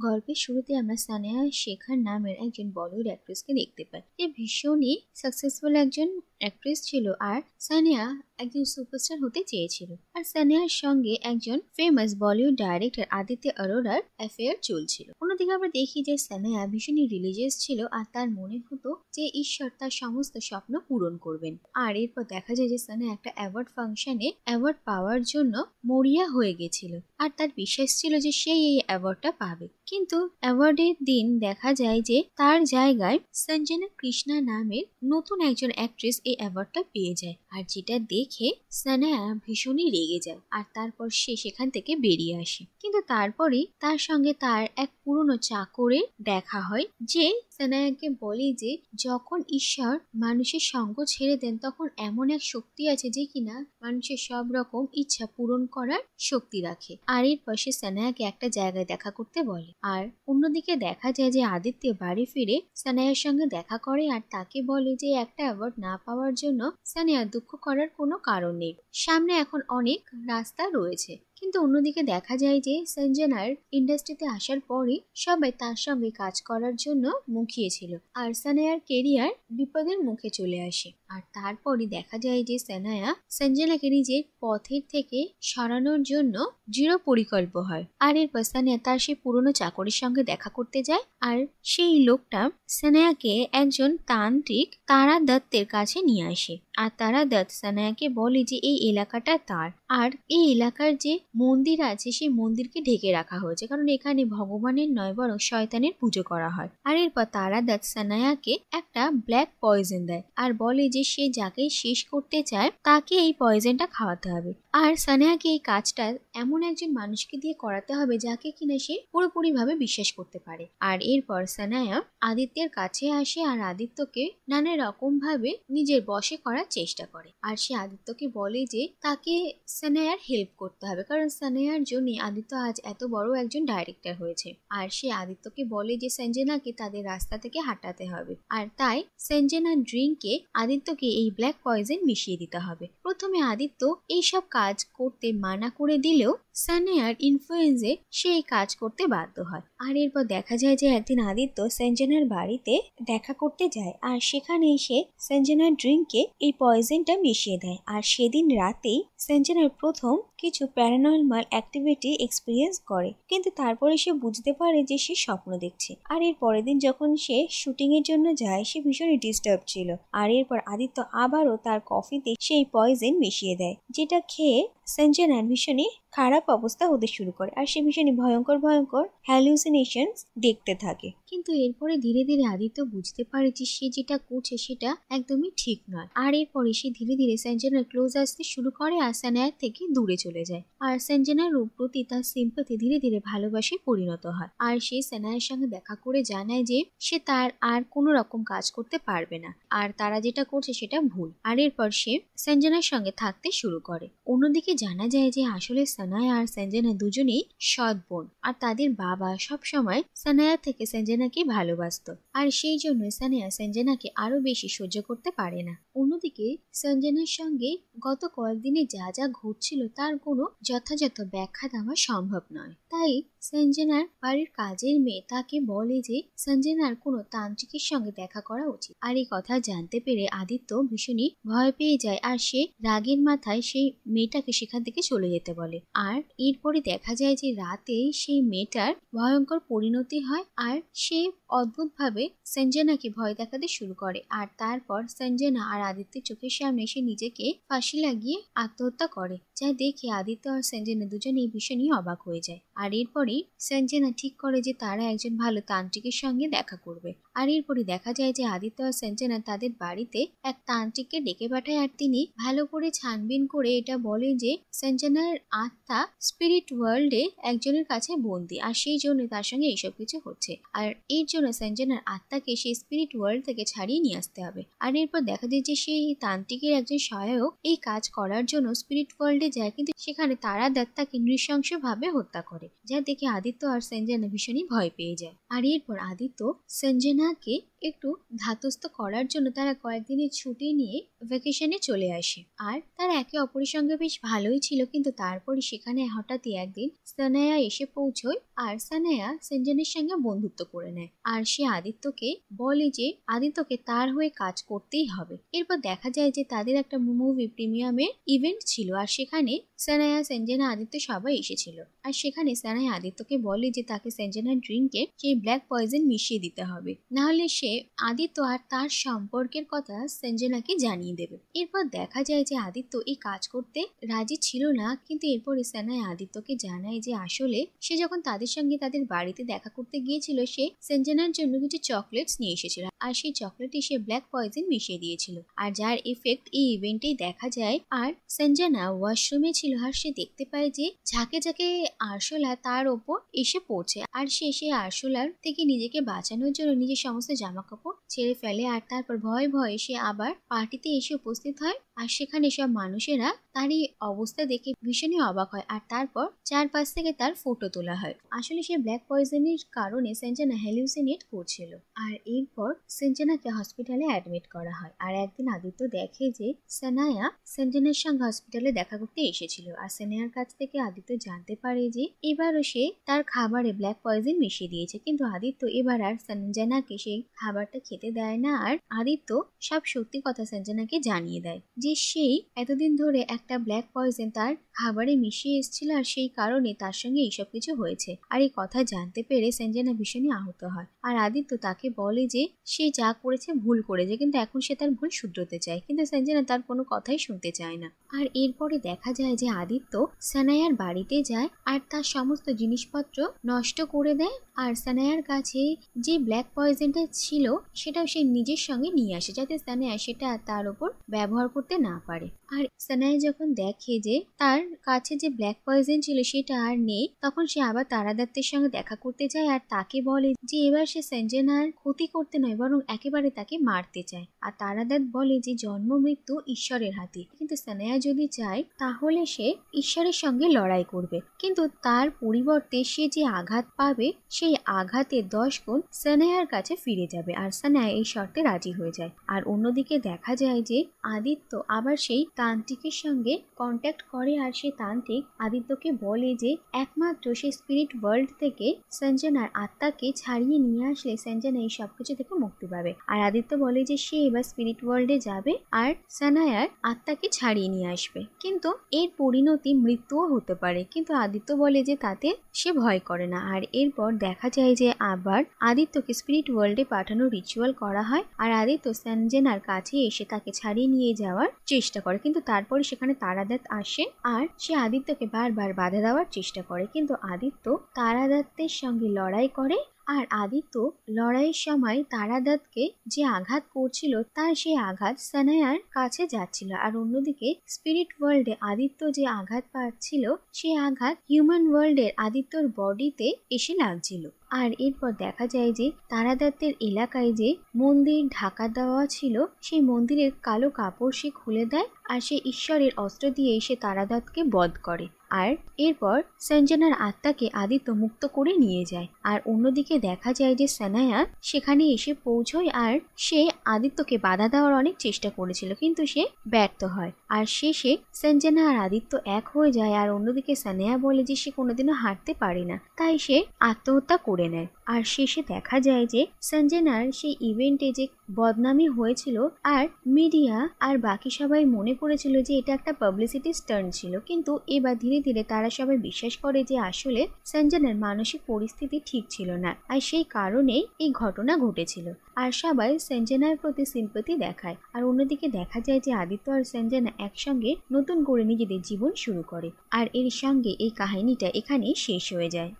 গল্পের শুরুতে আমরা সানিয়া শেখার নামের একজন বলিউড অ্যাক্ট্রেসকে দেখতে পাই, যে ভীষণই সাকসেসফুল একজন অ্যাক্ট্রেস ছিল। আর সানিয়া একজন সুপারস্টার হতে চেয়েছিল। আর সানিয়ার সঙ্গে একজন ফেমাস বলিউড ডাইরেক্টর আদিত্য অরোরার অ্যাফেয়ার চলছিল। অন্যদিকে আমরা দেখি যে সানিয়া ভীষণই রিলিজিয়াস ছিল, আর তার মনে হতো যে ঈশ্বর তার সমস্ত স্বপ্ন পূরণ করবেন। আর এরপর দেখা যায় যে সানিয়া একটা অ্যাওয়ার্ড ফাংশনে অ্যাওয়ার্ড পাওয়ার জন্য মরিয়া হয়ে গেছিল, আর তার বিশ্বাস ছিল যে সে এই অ্যাওয়ার্ডটা পাবে। কিন্তু অ্যাওয়ার্ডের দিন দেখা যায় যে তার জায়গায় সঞ্জনা কৃষ্ণা নামের নতুন একজন অ্যাক্ট্রেস এই অ্যাওয়ার্ডটা পেয়ে যায়। আর যেটা দেখে সানায়া ভীষণই রেগে যায়, আর তারপর সে সেখান থেকে বেরিয়ে আসে। কিন্তু তারপরেই তার সঙ্গে তার এক পুরনো চাকরের দেখা হয়, যে সানায়াকে বলে যে যখন ঈশ্বর মানুষের সঙ্গ ছেড়ে দেন তখন এমন এক শক্তি আছে যে কিনা মানুষের সব রকম ইচ্ছা পূরণ করার শক্তি রাখে। আর এরপর সে সানায়াকে একটা জায়গায় দেখা করতে বলে। আর অন্যদিকে দেখা যায় যে আদিত্য বাড়ি ফিরে সানায়ার সঙ্গে দেখা করে, আর তাকে বলে যে একটা অ্যাওয়ার্ড না পাওয়ার জন্য সানায়া দুঃখ করার কোনো কারণ নেই, সামনে এখন অনেক রাস্তা রয়েছে। কিন্তু অন্যদিকে দেখা যায় যে সঞ্জনার ইন্ডাস্ট্রিতে আসার পরই সবাই তার সঙ্গে কাজ করার জন্য মুখিয়েছিল, আর সানায়ার কেরিয়ার বিপদের মুখে চলে আসে। আর তারপরই দেখা যায় যে সানায়া সঞ্জনাকে নিজের পথের থেকে সরানোর জন্য দৃঢ় পরিকল্প হয়। আর এরপর সানায়া তার সেই পুরনো চাকরের সঙ্গে দেখা করতে যায়, আর সেই লোকটা সানায়াকে একজন তান্ত্রিক তারা দত্তের কাছে নিয়ে আসে। আর তারা দত্ত সানায়াকে বলে যে এই এলাকাটা তার, আর এই এলাকার যে মন্দির আছে সেই মন্দিরকে ঢেকে রাখা হয়েছে, কারণ এখানে ভগবানের নয় বরং শয়তানের পুজো করা হয়। আর এরপর তারা দত্ত সানায়াকে একটা ব্ল্যাক পয়জন দেয়, আর বলে যে সে যাকে শেষ করতে চায় তাকে এই পয়জনটা খাওয়াতে হবে। আর সানায়াকে এই কাজটা এমন একজন মানুষকে দিয়ে করাতে হবে যাকে কিনা সে পুরোপুরি ভাবে বিশ্বাস করতে পারে। আর এরপর সানায়া আদিত্যের কাছে আসে, আর আদিত্যকে নানা রকম ভাবে নিজের বশে করার চেষ্টা করে। আর সে আদিত্যকে বলে যে তাকে সানায়ার হেল্প করতে হবে, কারণ সানায়ার জন্য আদিত্য আজ এত বড় একজন ডাইরেক্টর হয়েছে। আর সে আদিত্যকে বলে যে সঞ্জনাকে তাদের রাস্তা থেকে হাঁটাতে হবে, আর তাই সঞ্জনা ড্রিঙ্কে আদিত্যকে এই ব্ল্যাক পয়জন মিশিয়ে দিতে হবে। প্রথমে আদিত্য এইসব কাজ করতে মানা করে দিলেও সানায়ার ইনফ্লুয়েন্সে সে এই কাজ করতে বাধ্য হয়। আর এরপর দেখা যায় যে একদিন আদিত্য সঞ্জনার বাড়িতে দেখা করতে যায়, আর সেখানে এসে সঞ্জনার ড্রিঙ্কে এই পয়জনটা মিশিয়ে দেয়। আর সেদিন রাতেই সঞ্জনার প্রথম কিছু প্যারানর্মাল অ্যাক্টিভিটি এক্সপিরিয়েন্স করে, কিন্তু তারপরে সে বুঝতে পারে যে সে স্বপ্ন দেখছে। আর এর পরের দিন যখন সে শুটিং এর জন্য যায় সে ভীষণই ডিস্টার্ব ছিল। আর এরপর আদিত্য আবারও তার কফিতে সেই পয়জন মিশিয়ে দেয়, যেটা খেয়ে সঞ্জনার ভীষণই খারাপ অবস্থা হতে শুরু করে, আর সে ভীষণই ভয়ঙ্কর ভয়ঙ্কর হ্যালুসিনেশনস দেখতে থাকে। কিন্তু এরপরে ধীরে ধীরে আদিত্য বুঝতে পারে যে সে যেটা করছে সেটা একদমই ঠিক নয়। আর এরপরে সে ধীরে ধীরে সঞ্জনার ক্লোজ আসতে শুরু করে, আর সানায়ার থেকে দূরে চলে যায়। আর সঞ্জনার প্রতি তার সিম্পাথি ধীরে ধীরে ভালোবাসে পরিণত হয়। আর সে সানায়ার সঙ্গে দেখা করে জানায় যে সে তার আর কোনো রকম কাজ করতে পারবে না, আর তারা যেটা করছে সেটা ভুল। আর এরপর সে সঞ্জনার সঙ্গে থাকতে শুরু করে। অন্যদিকে জানা যায় যে আসলে সানায়া আর সঞ্জনা দুজনেই সৎ বোন, আর তাদের বাবা সবসময় সানায়া থেকে সঞ্জনাকে ভালোবাসতো, আর সেই জন্য সানায়া সঞ্জনাকে আরো বেশি সহ্য করতে পারে না। অন্যদিকে সঞ্জনার সঙ্গে গত কয়েকদিনে যা যা ঘটছিল তার কোনো যথাযথ ব্যাখ্যা দেওয়া সম্ভব নয়। তাই সঞ্জনার বাড়ির কাজের মেয়ে তাকে বলে যে সঞ্জনার কোনো তান্ত্রিকের সঙ্গে দেখা করা উচিত। আর এই কথা জানতে পেরে আদিত্য ভীষণই ভয় পেয়ে যায়, আর সে রাগের মাথায় সেই মেয়েটাকে সেখান থেকে চলে যেতে বলে। আর এরপরে দেখা যায় যে রাতে সেই মেয়েটার ভয়ঙ্কর পরিণতি হয়, আর সে অদ্ভুতভাবে সঞ্জনাকে ভয় দেখাতে শুরু করে। আর তারপর সঞ্জনা আর আদিত্যের চোখের সামনে সে নিজেকে ফাঁসি লাগিয়ে আত্মহত্যা করে, যা দেখে আদিত্য আর সঞ্জনা দুজনেই ভীষণই অবাক হয়ে যায়। আর এরপরই সঞ্জনা ঠিক করে যে তারা একজন ভালো তান্ত্রিকের সঙ্গে দেখা করবে। আর এরপরই দেখা যায় যে আদিত্য আর সঞ্জনা তাদের বাড়িতে এক তান্ত্রিককে ডেকে পাঠায়, আর তিনি ভালো করে ছানবিন করে এটা বলে যে সঞ্জনার আত্মা স্পিরিট ওয়ার্ল্ডে একজনের কাছে বন্দী, আর সেই জন্য তার সঙ্গে এইসব কিছু হচ্ছে। আর এর জন্য সঞ্জনার আত্মাকে সেই স্পিরিট ওয়ার্ল্ড থেকে ছাড়িয়ে নিয়ে আসতে হবে। আর এরপর দেখা যায় যে সেই তান্ত্রিকের একজন সহায়ক এই কাজ করার জন্য স্পিরিট ওয়ার্ল্ডে যায়, কিন্তু সেখানে তারা দত্তাকে নৃশংসভাবে হত্যা করে, যা দেখে আদিত্য আর সঞ্জনা ভীষণই ভয় পেয়ে যায়। আর এরপর আদিত্য সঞ্জনাকে একটু ধাতস্থ করার জন্য তারা কয়েকদিনের ছুটি নিয়ে ভ্যাকেশনে চলে আসে। আর তারা একে অপরের সঙ্গে বেশ ভালোই ছিল, কিন্তু তারপরে সেখানে হঠাৎই একদিন সানায়া এসে পৌঁছয় আর সানায়া সেনজেনের সঙ্গে বন্ধুত্ব করে নেয়। আর সে আদিত্যকে বলে যে আদিত্যকে তার হয়ে কাজ করতেই হবে। এরপর দেখা যায় যে তাদের একটা মুভি প্রিমিয়ামের ইভেন্ট ছিল, আর সেখানে সানায়া, সেনজেনা, আদিত্য সবাই এসেছিল। আর সেখানে সানায়া আদিত্যকে বলে যে তাকে সেনজেনার ড্রিঙ্কে সেই ব্ল্যাক পয়জন মিশিয়ে দিতে হবে, নাহলে সে আদিত্য আর তার সম্পর্কের কথা সেনজেনাকে জানিয়ে দেবে। এরপর দেখা যায় যে আদিত্য এই কাজ করতে রাজি ছিল না, কিন্তু এরপরে সানায়া আদিত্যকে জানায় যে আসলে সে যখন তাদের সঙ্গে তাদের বাড়িতে দেখা করতে গিয়েছিল সে সেনজেনার জন্য কিছু চকলেটস নিয়ে এসেছিল, আর সেই চকলেটে সে ব্ল্যাক পয়জন মিশিয়ে দিয়েছিল, আর যার এফেক্ট এই ইভেন্টেই দেখা যায়। আর সেনজেনা ওয়াশরুমে ছিল আর সে দেখতে পায় যে ঝাঁকে ঝাঁকে আরশোলা তার ওপর এসে পড়ছে, আর সে সেই আরশোলার থেকে নিজেকে বাঁচানোর জন্য নিজের সমস্ত জামা কাপড় ছেড়ে ফেলে। আর তারপর ভয়ে ভয়ে সে আবার পার্টিতে এসে উপস্থিত হয়, আর সেখানে সব মানুষেরা তার এই অবস্থা দেখে ভীষণই অবাক হয়। আর তারপর চারপাশ থেকে তার ফটো তোলা হয়। আসলে সে ব্ল্যাক পয়জনের কারণে সেনজেনা হ্যালুসিনেট করছিল। আর এরপর সেনজেনাকে হসপিটালে অ্যাডমিট করা হয়। আর একদিন আদিত্য দেখে যে সানায়া সেনজেনার সঙ্গে হসপিটালে দেখা করতে এসেছিল, আর সানায়ার কাছ থেকে আদিত্য জানতে পারে যে এবারও সে তার খাবারে ব্ল্যাক পয়জন মিশিয়ে দিয়েছে, কিন্তু আদিত্য এবার আর সেনজেনাকে সেই খাবারটা খেতে দেয় না। আর আদিত্য সব সত্যি কথা সেনজেনাকে জানিয়ে দেয় যে সেই এতদিন ধরে একটা ব্ল্যাক পয়জন তার খাবারে মিশিয়ে এসেছিল, আর সেই কারণে তার সঙ্গে এইসব কিছু হয়েছে। আর এই কথা জানতে পেরে সেনজেনা ভীষণই আহত হয়। আর আদিত্য তাকে বলে যে সে যা করেছে ভুল করেছে, কিন্তু এখন সে তার ভুল শুধরোতে চায়, কিন্তু সেনজেনা তার কোনো কথাই শুনতে চায় না। আর এরপরে দেখা যায় যে আদিত্য সানায়ার বাড়িতে যায় আর তার সমস্ত জিনিসপত্র নষ্ট করে দেয়, আর সানায়ার কাছে যে ব্ল্যাক পয়জনটা ছিল সেটাও সে নিজের সঙ্গে নিয়ে আসে, যাতে সানায়া সেটা তার উপর ব্যবহার করতে না পারে। আর সানায়া যখন দেখে যে তার কাছে যে ব্ল্যাক পয়জন ছিল সেটা আর নেই, তখন সে আবার তারাদত্তের সঙ্গে দেখা করতে যায় আর তাকে বলে যে এবার সে সেনজেনার ক্ষতি করতে নয় বরং একেবারে তাকে মারতে চায়। আর তারাদত্ত বলে যে জন্ম মৃত্যু ঈশ্বরের হাতে, কিন্তু সানায়া যদি চায় তাহলে সে ঈশ্বরের সঙ্গে লড়াই করবে, কিন্তু তার পরিবর্তে সে যে আঘাত পাবে সেই আঘাতে 10 গুণ সানায়ার কাছে ফিরে যাবে। আর সানায়া এই শর্তে রাজি হয়ে যায়। আর অন্যদিকে দেখা যায় যে আদিত্য আবার সেই তান্ত্রিকের সঙ্গে কন্ট্যাক্ট করে, আর সেই তান্ত্রিক আদিত্যকে বলে যে একমাত্র সেই স্পিরিট ওয়ার্ল্ড থেকে সঞ্জনার আত্মাকে ছাড়িয়ে নিয়ে আসলে সঞ্জনা এই সবকিছু থেকে মুক্তি পাবে। আর আদিত্য বলে যে সে এবার স্পিরিট ওয়ার্ল্ডে যাবে আর সানায়ার আত্মাকে ছাড়িয়ে নিয়ে আসবে, কিন্তু এর পরিণতি মৃত্যুও হতে পারে, কিন্তু আদিত্য বলে যে তাতে সে ভয় করে না। আর এরপর দেখা যায় যে আবার আদিত্যকে স্পিরিট ওয়ার্ল্ডে পাঠানোর রিচুয়াল করা হয়, আর আদিত্য সঞ্জনার কাছে এসে তাকে ছাড়িয়ে নিয়ে যাওয়ার চেষ্টা করে, কিন্তু তারপরে সেখানে তারাদত্ত আসে আর সে আদিত্যকে বারবার বাধা দেওয়ার চেষ্টা করে, কিন্তু আদিত্য তারাদত্তের সঙ্গে লড়াই করে। আর আদিত্য লড়াইয়ের সময় তারাদত্তকে যে আঘাত করছিল তার সেই আঘাত সানায়ার কাছে যাচ্ছিল, আর অন্যদিকে স্পিরিট ওয়ার্ল্ডে আদিত্য যে আঘাত পাচ্ছিল সেই আঘাত হিউম্যান ওয়ার্ল্ডের আদিত্যর বডিতে এসে লাগছিল। আর এরপর দেখা যায় যে তারাদত্তের এলাকায় যে মন্দির ঢাকা দেওয়া ছিল সেই মন্দিরের কালো কাপড় সে খুলে দেয়, আর সে ঈশ্বরের অস্ত্র দিয়ে সে তারাদত্তকে বধ করে। আর এরপর সঞ্জনার আত্মাকে আদিত্য মুক্ত করে নিয়ে যায়। আর অন্যদিকে দেখা যায় যে সানায়া সেখানে এসে পৌঁছয়, আর সে আদিত্যকে বাধা দেওয়ার অনেক চেষ্টা করেছিল, কিন্তু সে ব্যর্থ হয়। আর শেষে সঞ্জনা আর আদিত্য এক হয়ে যায়। আর অন্যদিকে সানায়া বলে যে সে কোনোদিনও হারতে পারে না, তাই সে আত্মহত্যা করে নেয়। আর শেষে দেখা যায় যে সঞ্জনার সেই ইভেন্টে যে বদনামি হয়েছিল আর মিডিয়া আর বাকি সবাই মনে করেছিল যে এটা একটা পাবলিসিটি স্টান্ট ছিল, কিন্তু এবার ধীরে ধীরে তারা সবাই বিশ্বাস করে যে আসলে সঞ্জনার মানসিক পরিস্থিতি ঠিক ছিল না, আর সেই কারণেই এই ঘটনা ঘটেছিল। আর সবাই সঞ্জনার প্রতি সিম্পথি দেখায়। আর অন্যদিকে দেখা যায় যে আদিত্য আর সঞ্জনা একসঙ্গে নতুন করে নিজেদের জীবন শুরু করে। আর এর সঙ্গে এই কাহিনীটা এখানেই শেষ হয়ে যায়।